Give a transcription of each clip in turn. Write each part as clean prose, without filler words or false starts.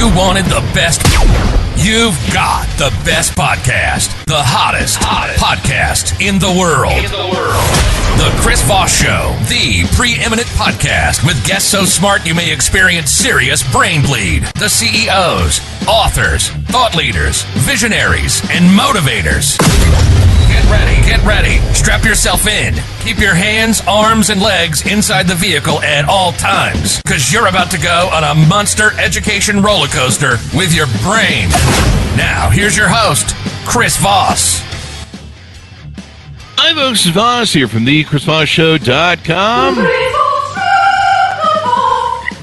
you wanted the best, you've got the best podcast. The hottest podcast in the world. The Chris Voss Show, the preeminent podcast with guests so smart you may experience serious brain bleed. The CEOs, authors, thought leaders, visionaries, and motivators. Get ready. Strap yourself in. Keep your hands, arms, and legs inside the vehicle at all times, because you're about to go on a monster education roller coaster with your brain. Now, here's your host, Chris Voss. Hi, folks. It's Voss here from thechrisvossshow.com.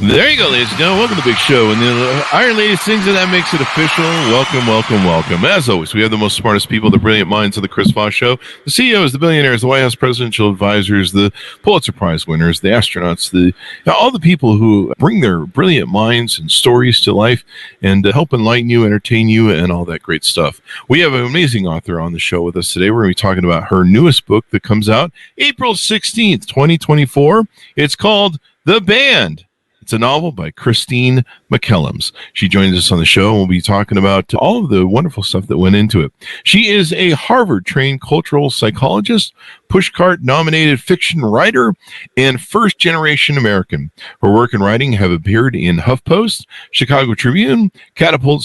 There you go, ladies and gentlemen. Welcome to the big show. And the Iron Lady sings it, that makes it official. Welcome. As always, we have the most smartest people, the brilliant minds of the Chris Voss Show. The CEOs, the billionaires, the White House presidential advisors, the Pulitzer Prize winners, the astronauts, all the people who bring their brilliant minds and stories to life and help enlighten you, entertain you, and all that great stuff. We have an amazing author on the show with us today. We're going to be talking about her newest book that comes out April 16th, 2024. It's called The Band. It's a novel by Christine Ma-Kellams. She joins us on the show, and we'll be talking about all of the wonderful stuff that went into it. She is a Harvard-trained cultural psychologist, pushcart-nominated fiction writer, and first-generation American. Her work and writing have appeared in HuffPost, Chicago Tribune, Catapult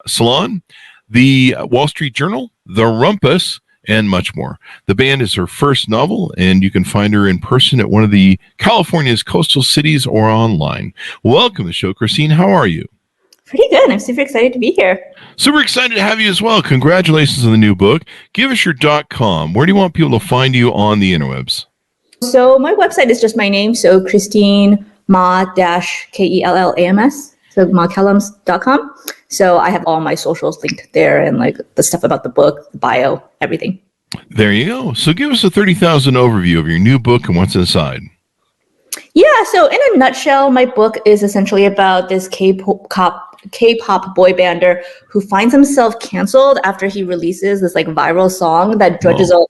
Salon, the Wall Street Journal, The Rumpus, and much more. The Band is her first novel, and you can find her in person at one of the California's coastal cities or online. Welcome to the show, Christine. How are you? Pretty good. I'm super excited to be here. Super excited to have you as well. Congratulations on the new book. Give us your .com. Where do you want people to find you on the interwebs? So my website is just my name, so Christine Ma-Kellams, so Ma-Kellams.com. So I have all my socials linked there and like the stuff about the book, the bio, everything. There you go. So give us a 30,000 overview of your new book and what's inside. Yeah, so in a nutshell, my book is essentially about this K-pop boy bander who finds himself canceled after he releases this like viral song that drudges up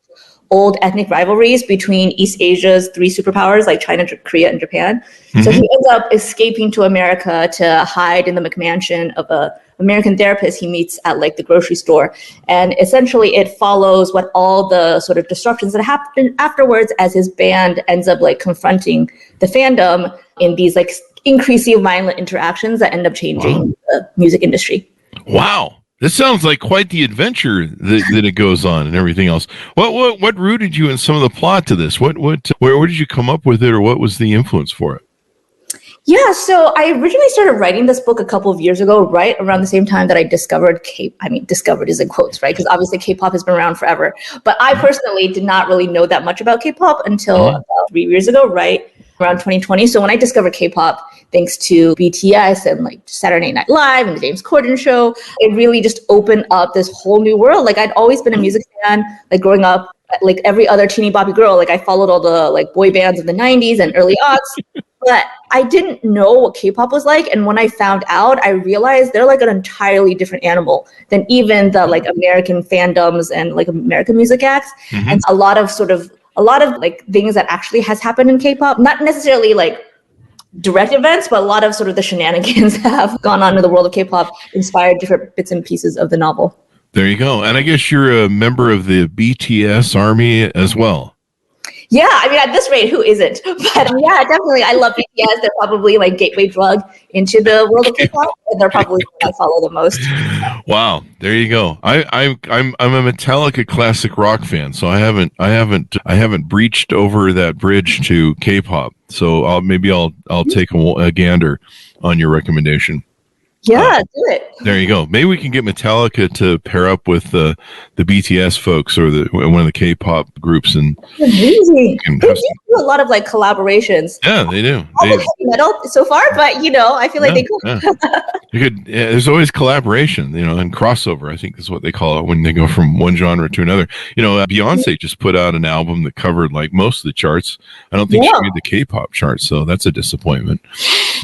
old ethnic rivalries between East Asia's three superpowers like China, Korea, and Japan. Mm-hmm. So he ends up escaping to America to hide in the McMansion of a American therapist he meets at like the grocery store. And essentially it follows what all the sort of disruptions that happen afterwards as his band ends up like confronting the fandom in these like increasingly violent interactions that end up changing the music industry. Wow. This sounds like quite the adventure that it goes on and everything else. What rooted you in some of the plot to this? Where did you come up with it, or what was the influence for it? Yeah, so I originally started writing this book a couple of years ago, right around the same time that I discovered discovered is in quotes, right? Because obviously K-pop has been around forever. But I personally did not really know that much about K-pop until about 3 years ago, right? Around 2020. So when I discovered K-pop, thanks to BTS and like Saturday Night Live and the James Corden show, it really just opened up this whole new world. Like I'd always been a music fan, like growing up, like every other teeny boppy girl, like I followed all the like boy bands of the 90s and early aughts, but I didn't know what K-pop was like. And when I found out, I realized they're like an entirely different animal than even the like American fandoms and like American music acts. Mm-hmm. And a lot of like things that actually has happened in K-pop, not necessarily like direct events, but a lot of sort of the shenanigans have gone on in the world of K-pop, inspired different bits and pieces of the novel. There you go. And I guess you're a member of the BTS army as well. Yeah, I mean, at this rate, who isn't? But yeah, definitely. I love BTS. They're probably like gateway drug into the world of K-pop, and they're probably the one I follow the most. Wow, there you go. I'm a Metallica classic rock fan, so I haven't breached over that bridge to K-pop. So I'll take a gander on your recommendation. Yeah, do it. There you go. Maybe we can get Metallica to pair up with the BTS folks or one of the K-pop groups, and amazing. They do a lot of like collaborations. Yeah, they do. Heavy metal so far, but I feel like they could. You could. There's always collaboration, and crossover. I think is what they call it when they go from one genre to another. Beyonce just put out an album that covered like most of the charts. I don't think she made the K-pop charts, so that's a disappointment.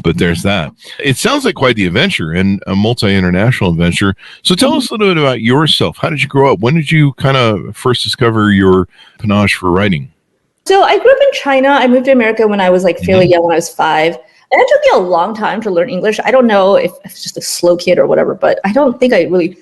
But there's that. It sounds like quite the adventure and a multi-international adventure. So tell us a little bit about yourself. How did you grow up? When did you kind of first discover your panache for writing? So I grew up in China. I moved to America when I was like fairly young, when I was 5. And it took me a long time to learn English. I don't know if it's just a slow kid or whatever, but I don't think I really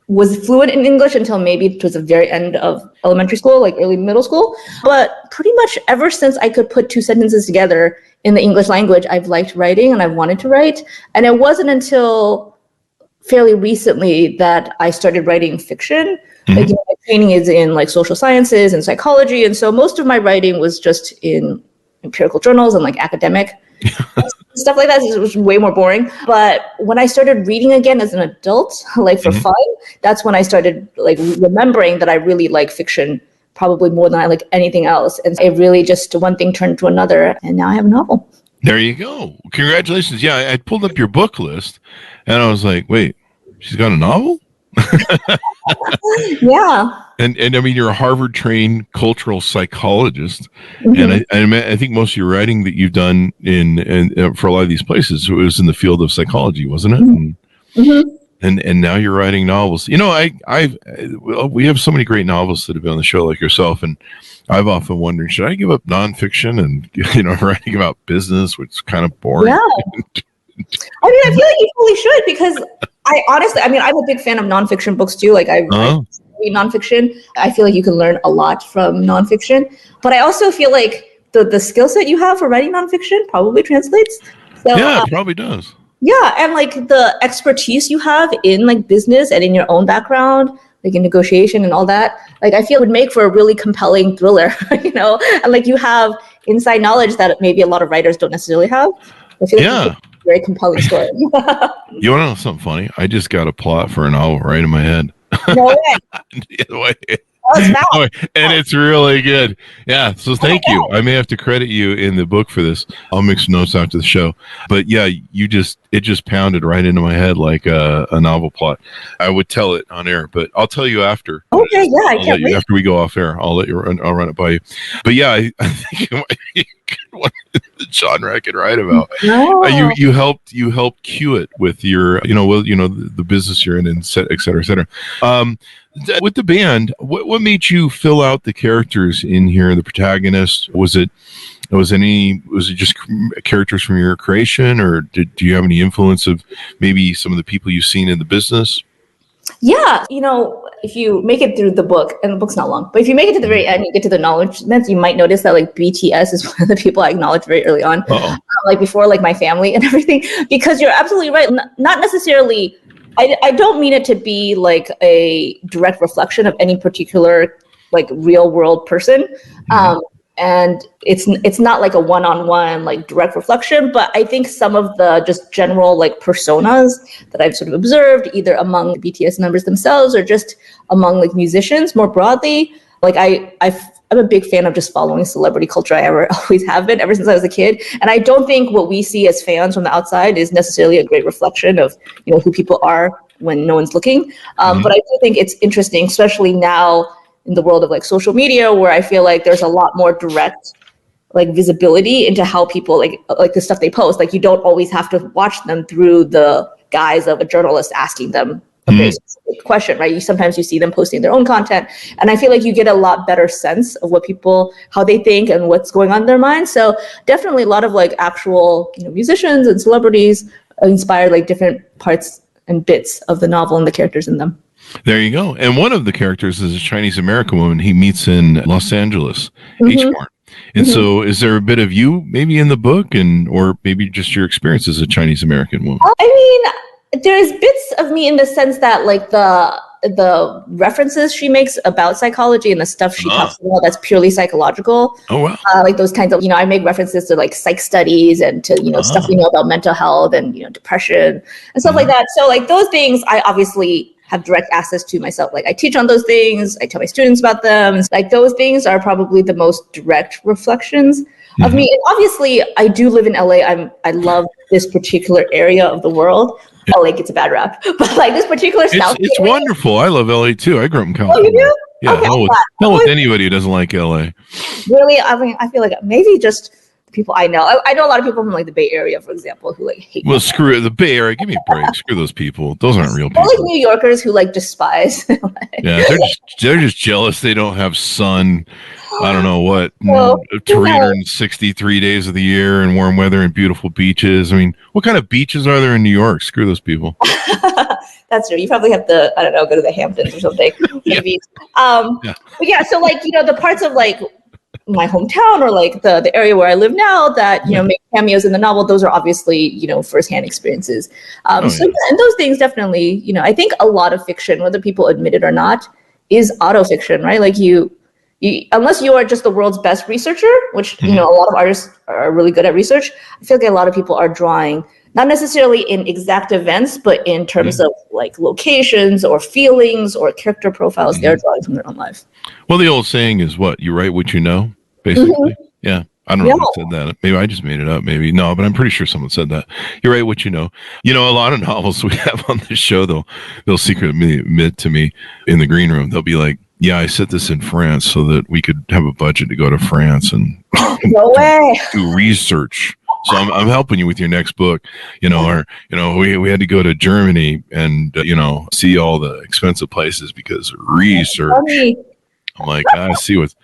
was fluent in English until maybe towards the very end of elementary school, like early middle school. But pretty much ever since I could put two sentences together in the English language, I've liked writing and I've wanted to write. And it wasn't until fairly recently that I started writing fiction. Like, you know, my training is in like social sciences and psychology. And so most of my writing was just in empirical journals and like academic stuff like that. It was way more boring. But when I started reading again as an adult, like for fun, that's when I started like remembering that I really like fiction probably more than I like anything else. And it really just one thing turned to another. And now I have a novel. There you go. Congratulations. Yeah, I pulled up your book list and I was like, wait, she's got a novel? Yeah. And I mean, you're a Harvard-trained cultural psychologist, and I think most of your writing that you've done in for a lot of these places was in the field of psychology, wasn't it? And now you're writing novels. You know, we have so many great novelists that have been on the show like yourself, and I've often wondered, should I give up nonfiction and writing about business, which is kind of boring? Yeah. I mean, I feel like you totally should, because I'm a big fan of nonfiction books too. Like I read nonfiction. I feel like you can learn a lot from nonfiction, but I also feel like the skill set you have for writing nonfiction probably translates. So, yeah, it probably does. Yeah, and like the expertise you have in like business and in your own background, like in negotiation and all that, like I feel would make for a really compelling thriller, and like you have inside knowledge that maybe a lot of writers don't necessarily have. I feel like it's a very compelling story. You want to know something funny? I just got a plot for a novel right in my head. No way. And it's really good. Yeah. So thank you. I may have to credit you in the book for this. I'll make some notes after the show. But yeah, it just pounded right into my head like a novel plot. I would tell it on air, but I'll tell you after. Okay. Yeah. I can't wait. After we go off air, I'll run it by you. But yeah, I think it might be one the genre I could write about. No. You helped cue it with your, the business you're in, and et cetera, et cetera. With the band, what made you fill out the characters in here? The protagonist, was it just characters from your creation, or do you have any influence of maybe some of the people you've seen in the business? Yeah, if you make it through the book, and the book's not long, but if you make it to the very end, you get to the acknowledgements, you might notice that like BTS is one of the people I acknowledged very early on, like before like my family and everything, because you're absolutely right. Not necessarily. I don't mean it to be like a direct reflection of any particular like real world person. And it's not like a one-on-one like direct reflection, but I think some of the just general like personas that I've sort of observed either among BTS members themselves or just among like musicians more broadly, like I'm a big fan of just following celebrity culture. I always have been ever since I was a kid. And I don't think what we see as fans from the outside is necessarily a great reflection of, who people are when no one's looking. But I do think it's interesting, especially now in the world of like social media, where I feel like there's a lot more direct like visibility into how people like the stuff they post. Like you don't always have to watch them through the guise of a journalist asking them a very specific question, right? Sometimes you see them posting their own content, and I feel like you get a lot better sense of how they think and what's going on in their minds. So definitely a lot of like actual musicians and celebrities inspired like different parts and bits of the novel and the characters in them. There you go. And one of the characters is a Chinese American woman he meets in Los Angeles H-Mart. And so is there a bit of you maybe in the book, or maybe just your experience as a Chinese American woman? I mean, there's bits of me in the sense that like the references she makes about psychology and the stuff she talks about that's purely psychological. Oh, wow. Like those kinds of, I make references to like psych studies and to, stuff we know about mental health and, depression and stuff like that. So like those things I obviously have direct access to myself. Like I teach on those things. I tell my students about them. Like those things are probably the most direct reflections of me. And obviously I do live in LA. I love this particular area of the world. LA gets a bad rap, but like this particular South. It's wonderful. I love LA too. I grew up in California. Oh, you do? Yeah, okay, hell with anybody who doesn't like LA. Really? I mean, I feel like maybe just people I know. I know a lot of people from like the Bay Area, for example, who like hate. Well, screw the Bay Area. Give me a break. Screw those people. Those aren't real people. Or like New Yorkers who like despise. Yeah, they're just jealous they don't have sun. I don't know what, Well, 363 days of the year and warm weather and beautiful beaches. I mean, what kind of beaches are there in New York? Screw those people. That's true. You probably have to, I don't know, go to the Hamptons or something. Maybe. Yeah. But yeah, so like, the parts of like my hometown or like the area where I live now that, make cameos in the novel, those are obviously, firsthand experiences. And those things definitely, I think a lot of fiction, whether people admit it or not, is autofiction, right? Like you unless you are just the world's best researcher, which, a lot of artists are really good at research, I feel like a lot of people are drawing, not necessarily in exact events, but in terms of like locations or feelings or character profiles they're drawing from their own life. Well, the old saying is what? You write what you know, basically. Yeah. I don't know who said that. Maybe I just made it up. Maybe. No, but I'm pretty sure someone said that. You write what you know. A lot of novels we have on this show, they'll secretly admit to me in the green room. They'll be like, yeah, I set this in France so that we could have a budget to go to France and do research. So I'm helping you with your next book, we had to go to Germany and, see all the expensive places because research. I'm like, I see what's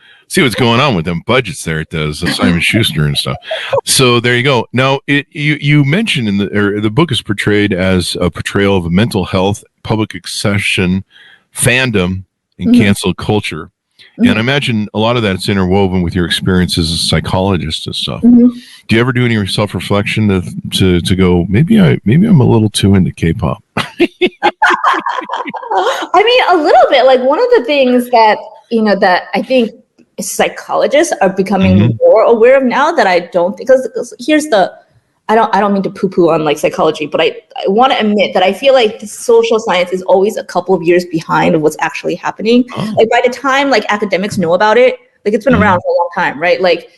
going on with them budgets there. It does Simon Schuster and stuff. So there you go. Now you mentioned the book is portrayed as a portrayal of mental health, public obsession, fandom, and cancel culture. And I imagine a lot of that's interwoven with your experiences as a psychologist and stuff. Do you ever do any self-reflection to go, maybe I'm a little too into K-pop? I mean, a little bit. Like one of the things that, that I think psychologists are becoming more aware of now that I don't think, because here's I don't mean to poo-poo on like psychology, but I want to admit that I feel like the social science is always a couple of years behind of what's actually happening. Like by the time like academics know about it, like it's been around for a long time, right? Like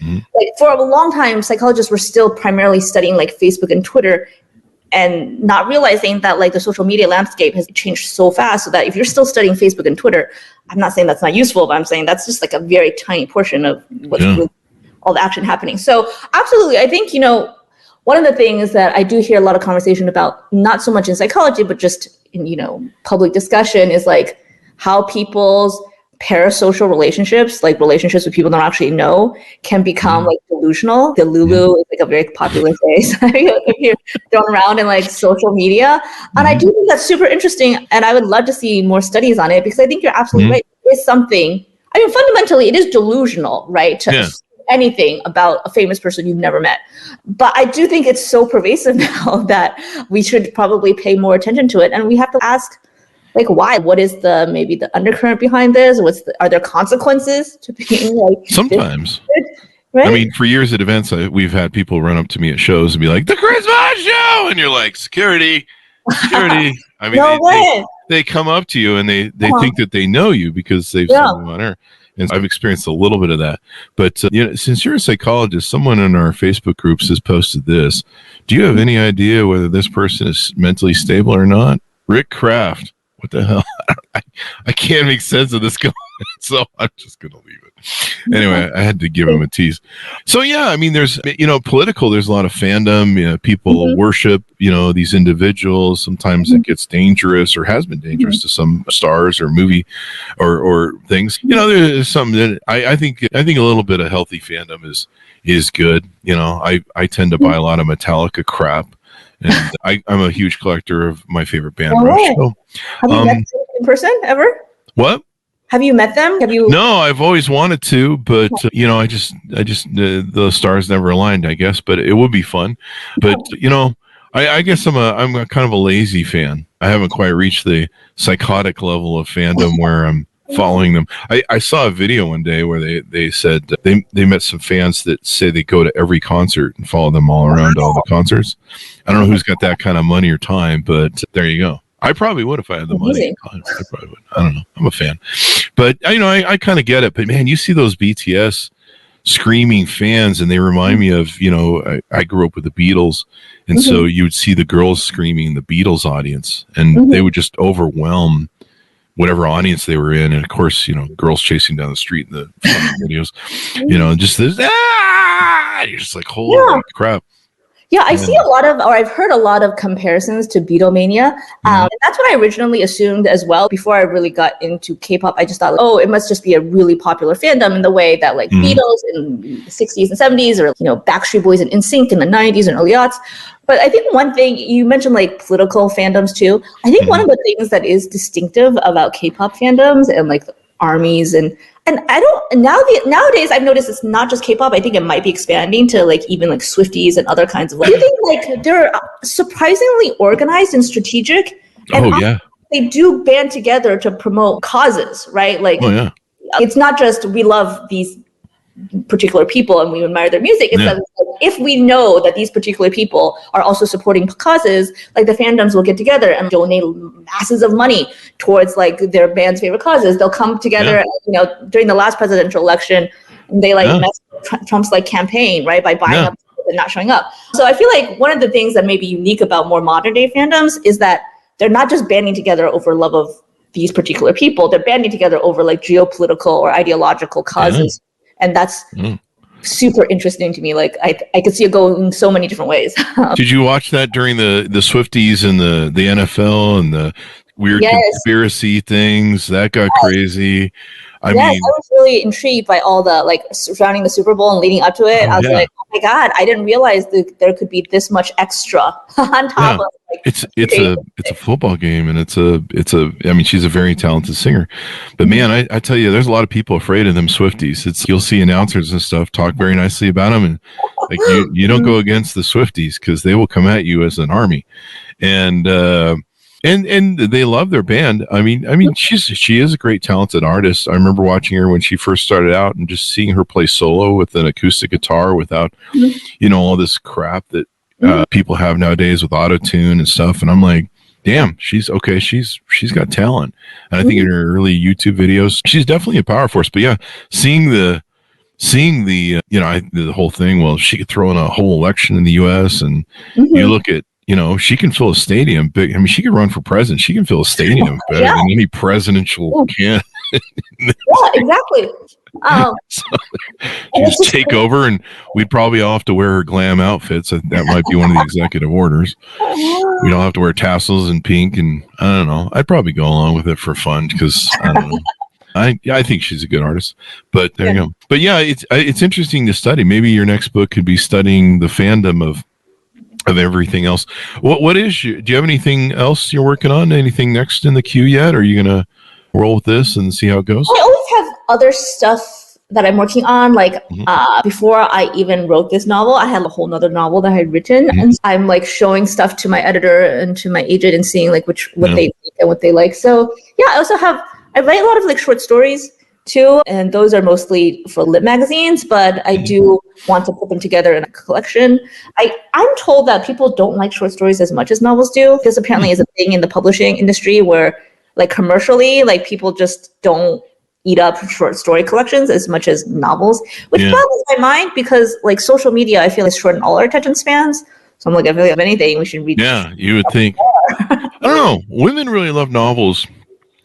for a long time, psychologists were still primarily studying like Facebook and Twitter and not realizing that like the social media landscape has changed so fast so that if you're still studying Facebook and Twitter, I'm not saying that's not useful, but I'm saying that's just like a very tiny portion of what's really all the action happening. So absolutely, I think, one of the things that I do hear a lot of conversation about, not so much in psychology, but just in, public discussion is like how people's parasocial relationships, like relationships with people they don't actually know, can become like delusional. Delulu is like a very popular phrase thrown around in like social media. And I do think that's super interesting. And I would love to see more studies on it because I think you're absolutely right. It is something, I mean, fundamentally, it is delusional, right? Anything about a famous person you've never met. But I do think it's so pervasive now that we should probably pay more attention to it. And we have to ask, like, why? What is maybe the undercurrent behind this? Are there consequences to being like sometimes? Right? I mean, for years at events, we've had people run up to me at shows and be like, "The Chris Voss Show," and you're like, "Security." I mean, no they come up to you and they think that they know you because they've seen you on air. And I've experienced a little bit of that. But since you're a psychologist, someone in our Facebook groups has posted this. Do you have any idea whether this person is mentally stable or not? Rick Kraft. What the hell? I can't make sense of this comment, so I'm just going to leave it. Anyway, I had to give him a tease. So, yeah, I mean, there's, political, there's a lot of fandom. People worship, these individuals. Sometimes it gets dangerous or has been dangerous to some stars or movie or things. There's something that I think a little bit of healthy fandom is good. I tend to buy a lot of Metallica crap. And I'm a huge collector of my favorite band, Rush. So, have you met them in person ever? What? Have you met them? No, I've always wanted to, but I just the stars never aligned, I guess. But it would be fun. But I guess I'm a kind of a lazy fan. I haven't quite reached the psychotic level of fandom where I'm following them. I saw a video one day where they said they met some fans that say they go to every concert and follow them all around all the concerts. I don't know who's got that kind of money or time, but there you go. I probably would if I had the money. I probably would. I don't know. I'm a fan, but I kind of get it. But man, you see those BTS screaming fans, and they remind me of I grew up with the Beatles, and so you would see the girls screaming the Beatles audience, and they would just overwhelm whatever audience they were in. And of course, girls chasing down the street in the videos, just this, you're just like, holy crap. Yeah, I see I've heard a lot of comparisons to Beatlemania. And that's what I originally assumed as well. Before I really got into K-pop, I just thought, it must just be a really popular fandom in the way that like Beatles in the 60s and 70s, or, Backstreet Boys and NSYNC in the 90s and early aughts. But I think one thing, you mentioned like political fandoms too. I think one of the things that is distinctive about K-pop fandoms and like the armies and nowadays I've noticed it's not just K-pop. I think it might be expanding to like even like Swifties and other kinds of. I think like they're surprisingly organized and strategic. And they do band together to promote causes, right? Like, it's not just we love these particular people and we admire their music. It's that if we know that these particular people are also supporting causes, like the fandoms will get together and donate masses of money towards like their band's favorite causes. They'll come together, during the last presidential election, they messed with Trump's like campaign, right? By buying up and not showing up. So I feel like one of the things that may be unique about more modern day fandoms is that they're not just banding together over love of these particular people. They're banding together over like geopolitical or ideological causes. And that's super interesting to me. Like I could see it going so many different ways. Did you watch that during the Swifties and the NFL and the weird conspiracy things? That got crazy. I mean, I was really intrigued by all the like surrounding the Super Bowl and leading up to it. I was like, oh my God, I didn't realize that there could be this much extra on top of like it's a football game, and I mean, she's a very talented singer. But man, I tell you, there's a lot of people afraid of them Swifties. You'll see announcers and stuff talk very nicely about them, and like you don't go against the Swifties because they will come at you as an army. And they love their band. I mean, she is a great talented artist. I remember watching her when she first started out and just seeing her play solo with an acoustic guitar without, all this crap that people have nowadays with auto-tune and stuff. And I'm like, damn, she's okay. She's got talent. And I think in her early YouTube videos, she's definitely a power force. But yeah, seeing the the whole thing. Well, she could throw in a whole election in the U.S. and you look at. She can fill a stadium big. I mean, she can run for president. She can fill a stadium better than any presidential can. Exactly. So, just take over, and we'd probably all have to wear her glam outfits. That might be one of the executive orders. We don't have to wear tassels and pink, and I don't know. I'd probably go along with it for fun because I don't know. I think she's a good artist, but there you go. But yeah, it's interesting to study. Maybe your next book could be studying the fandom of everything else. Do you have anything else you're working on? Anything next in the queue yet? Or are you going to roll with this and see how it goes? I always have other stuff that I'm working on. Like before I even wrote this novel, I had a whole nother novel that I had written. And I'm like showing stuff to my editor and to my agent and seeing like what they think and what they like. So yeah, I write a lot of like short stories too, and those are mostly for lit magazines, but I do want to put them together in a collection. I'm told that people don't like short stories as much as novels do. This apparently is a thing in the publishing industry where like commercially, like people just don't eat up short story collections as much as novels, which boggles my mind because like social media, I feel is shortened all our attention spans. So I'm like, I feel like if anything, we should read. Yeah, you would think. I don't know. Women really love novels.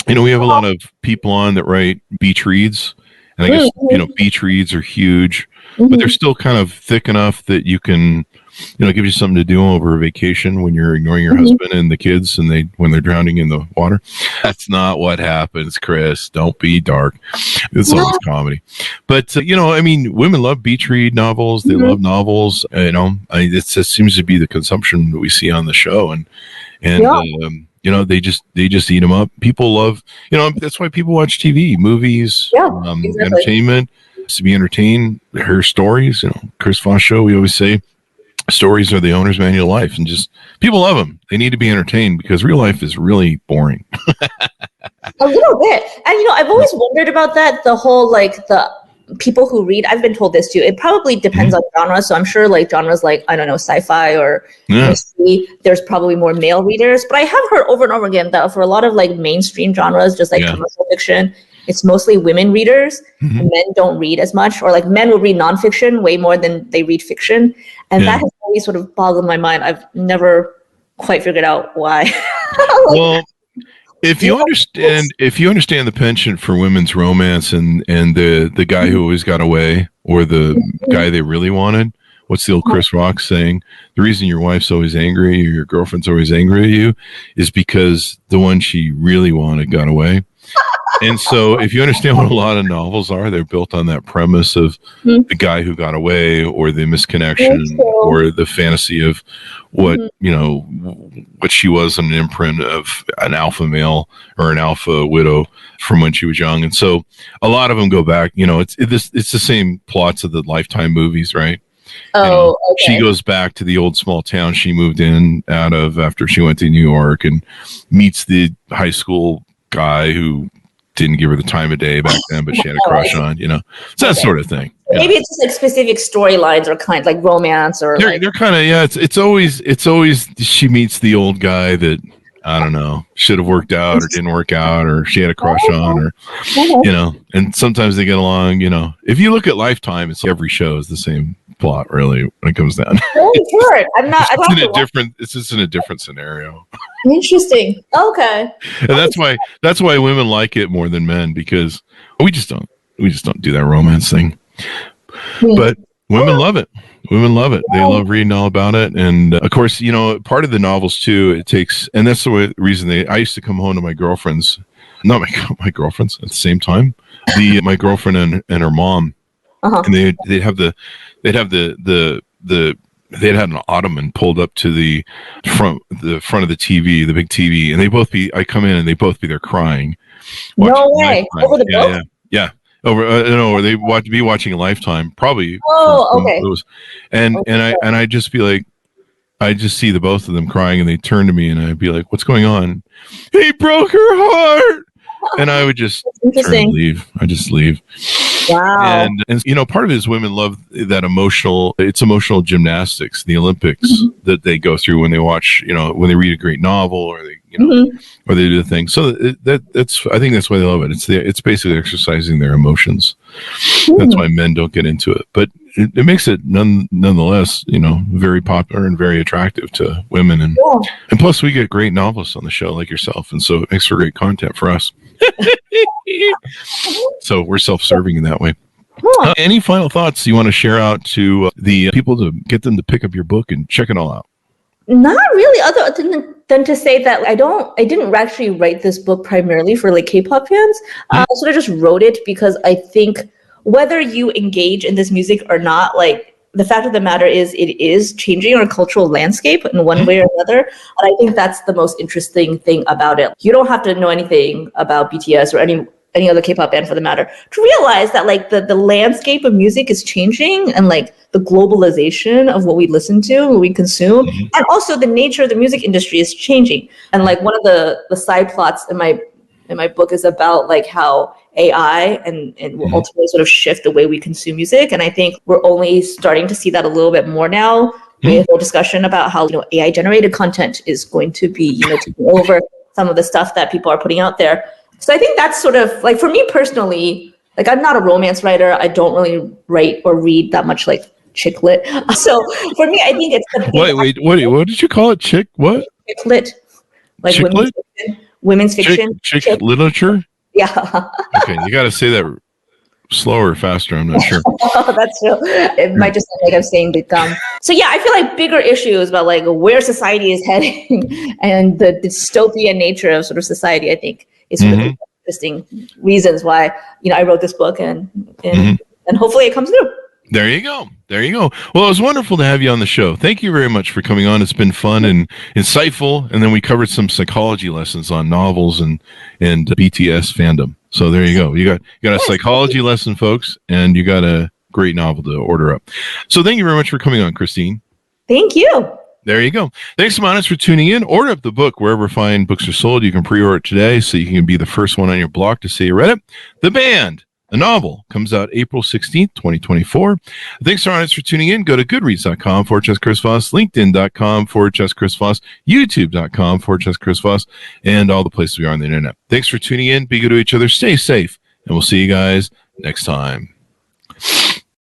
We have a lot of people on that write beach reads, and I guess, beach reads are huge, but they're still kind of thick enough that you can, give you something to do over a vacation when you're ignoring your husband and the kids and when they're drowning in the water. That's not what happens, Chris. Don't be dark. It's always comedy. But, women love beach read novels. They love novels. It seems to be the consumption that we see on the show. And they just eat them up. People love, that's why people watch TV, movies, entertainment, to be entertained. Hear stories, Chris Voss show. We always say stories are the owner's manual of life, and just people love them. They need to be entertained because real life is really boring. A little bit. And, I've always wondered about that. The whole, like the people who read, I've been told this too. It probably depends on genre. So I'm sure like genres like, I don't know, sci-fi or mystery, there's probably more male readers. But I have heard over and over again that for a lot of like mainstream genres, just like commercial fiction, it's mostly women readers. Men don't read as much, or like men will read nonfiction way more than they read fiction. And that has always sort of boggled my mind. I've never quite figured out why. If you understand the penchant for women's romance and the guy who always got away or the guy they really wanted, what's the old Chris Rock saying? The reason your wife's always angry or your girlfriend's always angry at you is because the one she really wanted got away. And so if you understand what a lot of novels are, they're built on that premise of the guy who got away or the misconnection or the fantasy of what, what she was, an imprint of an alpha male or an alpha widow from when she was young. And so a lot of them go back, it's the same plots of the Lifetime movies, right? Okay. She goes back to the old small town she moved in out of after she went to New York and meets the high school guy who didn't give her the time of day back then, but she had a crush on, it's that sort of thing. Maybe it's just like specific storylines or kind of like romance or they're kind of, it's always she meets the old guy that, I don't know, should have worked out or didn't work out or she had a crush on or, and sometimes they get along, if you look at Lifetime, it's every show is the same plot really when it comes down. Really short. It's just in a different scenario. Interesting. Okay. And that's why women like it more than men, because we just don't do that romance thing. But women love it. Women love it. They love reading all about it. And of course, part of the novels too, it takes, and that's the reason I used to come home to my girlfriends, not my girlfriends at the same time, my girlfriend and her mom, and they'd had an ottoman pulled up to the front of the TV, the big TV, and I come in and they both be there crying. No way. Over the book? Yeah. Over, or they want to be watching a Lifetime, probably. Okay. And I just be like, I just see the both of them crying, and they turn to me, and I'd be like, "What's going on?" He broke her heart, and I would just turn and leave. I just leave. Wow. And part of it is women love that emotional gymnastics, the Olympics that they go through when they watch, when they read a great novel or they, or they do the thing. So that's I think that's why they love it. It's basically exercising their emotions. That's why men don't get into it, but it makes it nonetheless, very popular and very attractive to women. And plus we get great novelists on the show like yourself. And so it makes for great content for us. So we're self-serving in that way. Any final thoughts you want to share out to the people to get them to pick up your book and check it all out? Not really, other than to say that I didn't actually write this book primarily for like K-pop fans. So I just wrote it because I think whether you engage in this music or not, like the fact of the matter is it is changing our cultural landscape in one way or another. And I think that's the most interesting thing about it. You don't have to know anything about BTS or any other K-pop band for the matter to realize that like the landscape of music is changing, and like the globalization of what we listen to, what we consume, and also the nature of the music industry is changing. And like one of the side plots in my book is about like how AI and will ultimately sort of shift the way we consume music. And I think we're only starting to see that a little bit more now. We have a discussion about how AI generated content is going to be taking over some of the stuff that people are putting out there. So I think that's sort of like, for me personally, like I'm not a romance writer. I don't really write or read that much like chick lit. So for me, I think it's what did you call it? Chick what? Chick lit, like chick women's fiction. Chick literature. Yeah. Okay, you got to say that slower or faster. I'm not sure. That's true. It might just sound like I'm saying the dumb. So yeah, I feel like bigger issues about like where society is heading and the dystopian nature of sort of society, I think, is sort of interesting reasons why I wrote this book and hopefully it comes through. There you go. Well, it was wonderful to have you on the show. Thank you very much for coming on. It's been fun and insightful. And then we covered some psychology lessons on novels and BTS fandom. So there you go. You got a psychology lesson, folks, and you got a great novel to order up. So thank you very much for coming on, Christine. Thank you. There you go. Thanks, Monis, for tuning in. Order up the book wherever fine books are sold. You can pre-order it today so you can be the first one on your blog to say you read it. The Band, a novel, comes out April 16th, 2024. Thanks, Monis, for tuning in. Go to goodreads.com/Chris Voss, linkedin.com/Chris Voss, youtube.com/Chris Voss, and all the places we are on the internet. Thanks for tuning in. Be good to each other. Stay safe, and we'll see you guys next time.